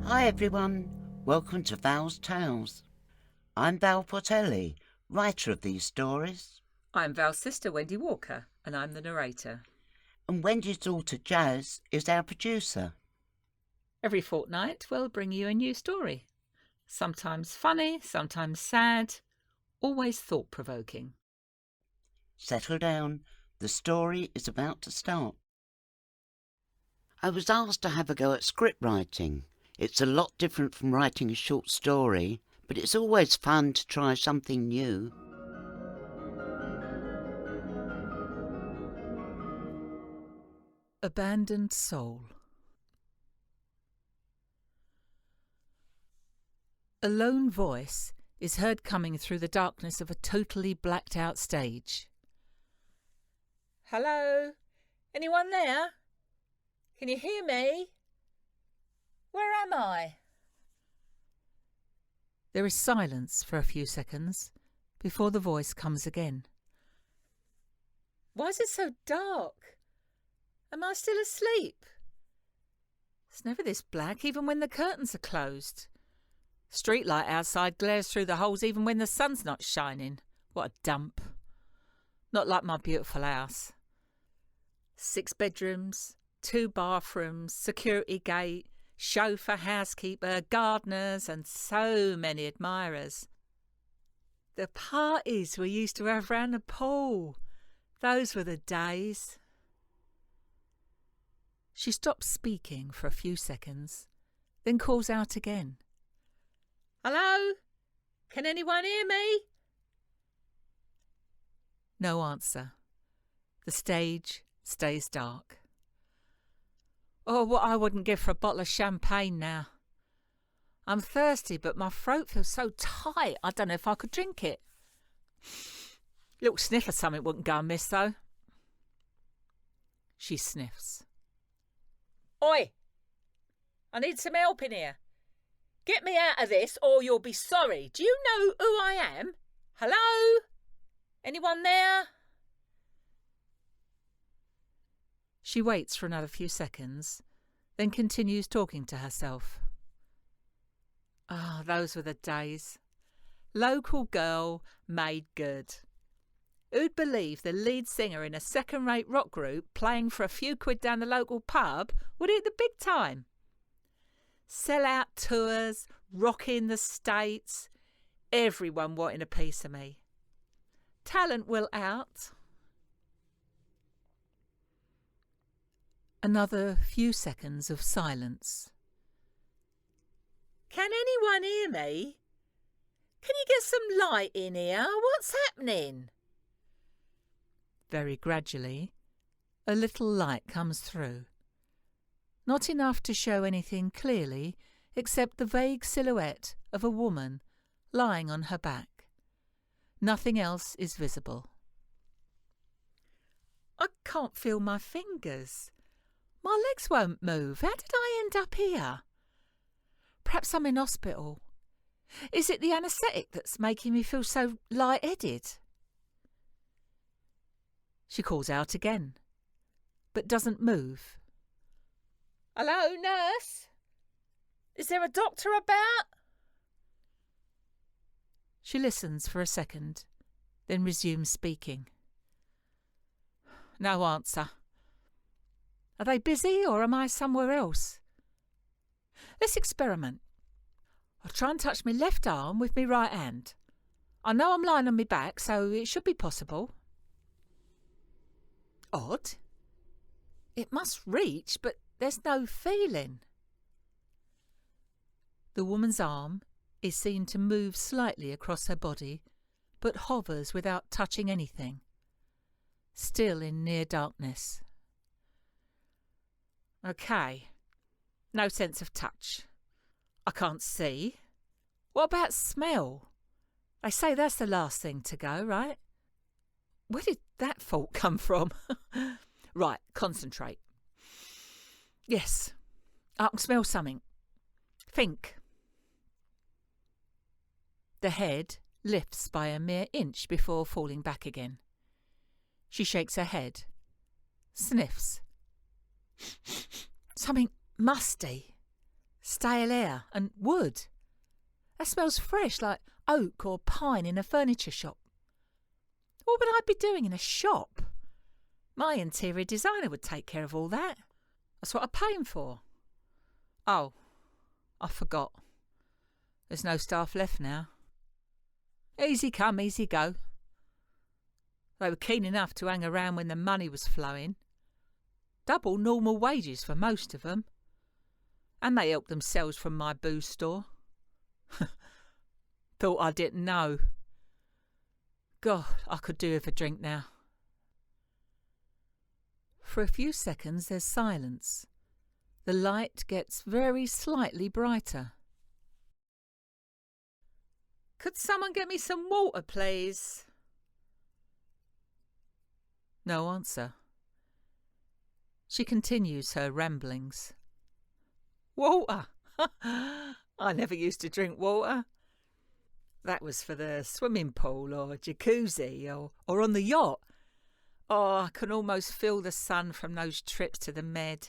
Hi everyone, welcome to Val's Tales. I'm Val Portelli, writer of these stories. I'm Val's sister, Wendy Walker, and I'm the narrator. And Wendy's daughter Jazz is our producer. Every fortnight, we'll bring you a new story. Sometimes funny, sometimes sad, always thought-provoking. Settle down, the story is about to start. I was asked to have a go at script writing. It's a lot different from writing a short story, but it's always fun to try something new. Abandoned Soul. A lone voice is heard coming through the darkness of a totally blacked-out stage. Hello? Anyone there? Can you hear me? Where am I? There is silence for a few seconds before the voice comes again. Why is it so dark? Am I still asleep? It's never this black, even when the curtains are closed. Street light outside glares through the holes even when the sun's not shining. What a dump. Not like my beautiful house. 6 bedrooms, 2 bathrooms, security gate, chauffeur, housekeeper, gardeners, and so many admirers. The parties we used to have round the pool. Those were the days. She stops speaking for a few seconds, then calls out again. Hello? Can anyone hear me? No answer. The stage stays dark. Oh, what I wouldn't give for a bottle of champagne now. I'm thirsty, but my throat feels so tight, I don't know if I could drink it. Little sniff of something wouldn't go amiss, though. She sniffs. Oi! I need some help in here. Get me out of this or you'll be sorry. Do you know who I am? Hello? Anyone there? She waits for another few seconds, then continues talking to herself. Ah, those were the days. Local girl made good. Who'd believe the lead singer in a second-rate rock group playing for a few quid down the local pub would hit the big time? Sell-out tours, rocking the States, everyone wanting a piece of me. Talent will out. Another few seconds of silence. Can anyone hear me? Can you get some light in here? What's happening? Very gradually, a little light comes through. Not enough to show anything clearly except the vague silhouette of a woman lying on her back. Nothing else is visible. I can't feel my fingers. My legs won't move. How did I end up here? Perhaps I'm in hospital. Is it the anaesthetic that's making me feel so light-headed? She calls out again, but doesn't move. Hello, nurse? Is there a doctor about? She listens for a second, then resumes speaking. No answer. Are they busy or am I somewhere else? Let's experiment. I'll try and touch my left arm with my right hand. I know I'm lying on my back, so it should be possible. Odd. It must reach, but there's no feeling. The woman's arm is seen to move slightly across her body, but hovers without touching anything, still in near darkness. OK. No sense of touch. I can't see. What about smell? They say that's the last thing to go, right? Where did that thought come from? Right, concentrate. Yes, I can smell something. Think. The head lifts by a mere inch before falling back again. She shakes her head, sniffs. Something musty. Stale air and wood. That smells fresh, like oak or pine in a furniture shop. What would I be doing in a shop? My interior designer would take care of all that. That's what I pay him for. Oh, I forgot. There's no staff left now. Easy come, easy go. They were keen enough to hang around when the money was flowing. Double normal wages for most of them. And they helped themselves from my booze store. Thought I didn't know. God, I could do with a drink now. For a few seconds there's silence. The light gets very slightly brighter. Could someone get me some water, please? No answer. She continues her ramblings. Water? I never used to drink water. That was for the swimming pool or jacuzzi or on the yacht. Oh, I can almost feel the sun from those trips to the Med.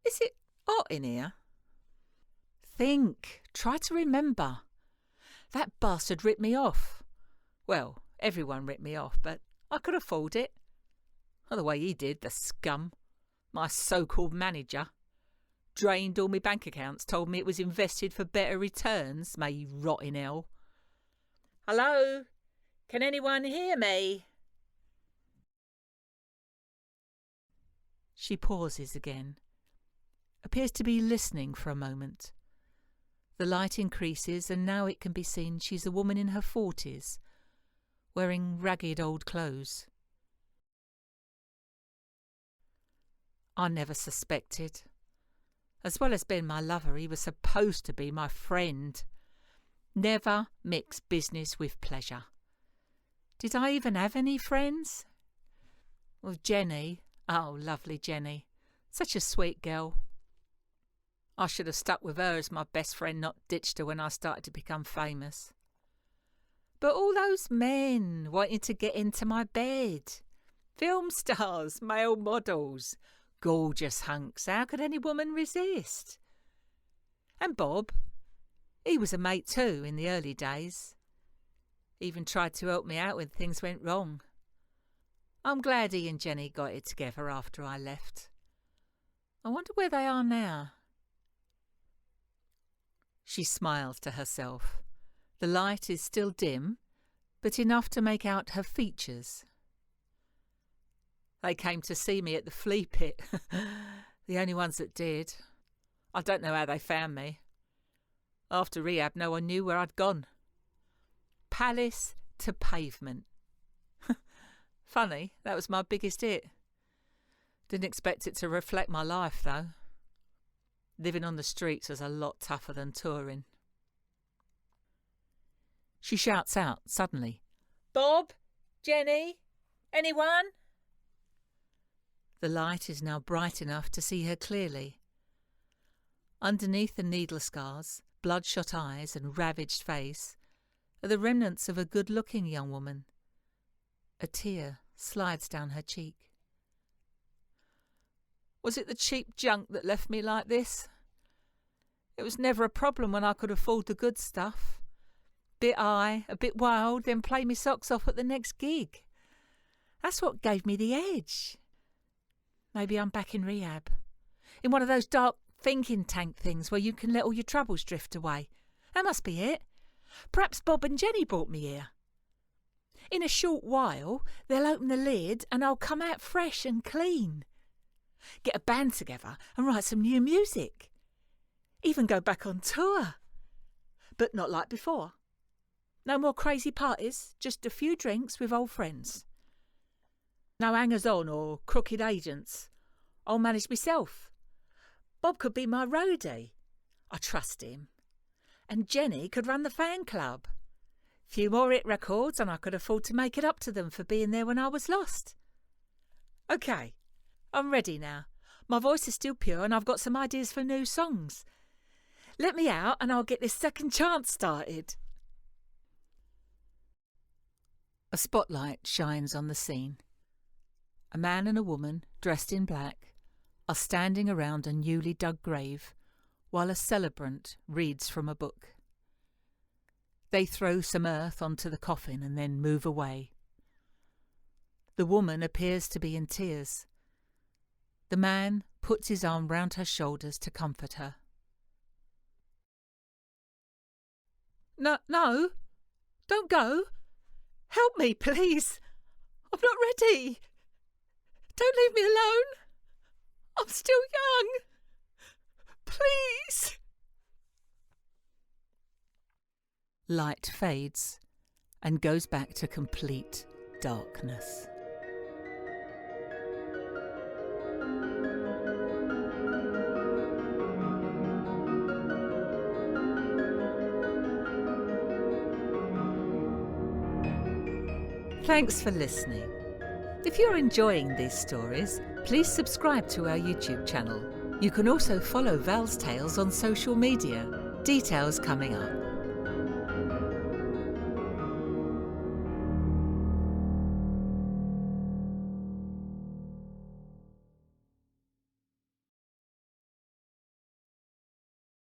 Is it hot in here? Think. Try to remember. That bastard ripped me off. Well, everyone ripped me off, but I could afford it. Not the way he did, the scum. My so-called manager. Drained all my bank accounts, told me it was invested for better returns, may he rot in hell. Hello? Can anyone hear me? She pauses again. Appears to be listening for a moment. The light increases and now it can be seen she's a woman in her 40s, wearing ragged old clothes. I never suspected. As well as being my lover, he was supposed to be my friend. Never mix business with pleasure. Did I even have any friends? Well, Jenny. Oh, lovely Jenny. Such a sweet girl. I should have stuck with her as my best friend, not ditched her when I started to become famous. But all those men wanting to get into my bed. Film stars, male models, gorgeous hunks. How could any woman resist? And Bob, he was a mate too in the early days. Even tried to help me out when things went wrong. I'm glad he and Jenny got it together after I left. I wonder where they are now. She smiles to herself. The light is still dim, but enough to make out her features. They came to see me at the flea pit. The only ones that did. I don't know how they found me. After rehab, no one knew where I'd gone. Palace to pavement. Funny, that was my biggest hit. Didn't expect it to reflect my life, though. Living on the streets was a lot tougher than touring. She shouts out suddenly. Bob? Jenny? Anyone? The light is now bright enough to see her clearly. Underneath the needle scars, bloodshot eyes and ravaged face are the remnants of a good-looking young woman. A tear slides down her cheek. Was it the cheap junk that left me like this? It was never a problem when I could afford the good stuff. Bit high, a bit wild, then play me socks off at the next gig. That's what gave me the edge. Maybe I'm back in rehab. In one of those dark thinking tank things where you can let all your troubles drift away. That must be it. Perhaps Bob and Jenny brought me here. In a short while, they'll open the lid and I'll come out fresh and clean. Get a band together and write some new music. Even go back on tour. But not like before. No more crazy parties, just a few drinks with old friends. No hangers-on or crooked agents. I'll manage myself. Bob could be my roadie. I trust him. And Jenny could run the fan club. Few more hit records and I could afford to make it up to them for being there when I was lost. OK, I'm ready now. My voice is still pure and I've got some ideas for new songs. Let me out and I'll get this second chance started. A spotlight shines on the scene. A man and a woman, dressed in black, are standing around a newly dug grave, while a celebrant reads from a book. They throw some earth onto the coffin and then move away. The woman appears to be in tears. The man puts his arm round her shoulders to comfort her. No, don't go. Help me, please. I'm not ready. Don't leave me alone. I'm still young. Please. Light fades and goes back to complete darkness. Thanks for listening. If you're enjoying these stories, please subscribe to our YouTube channel. You can also follow Val's Tales on social media. Details coming up.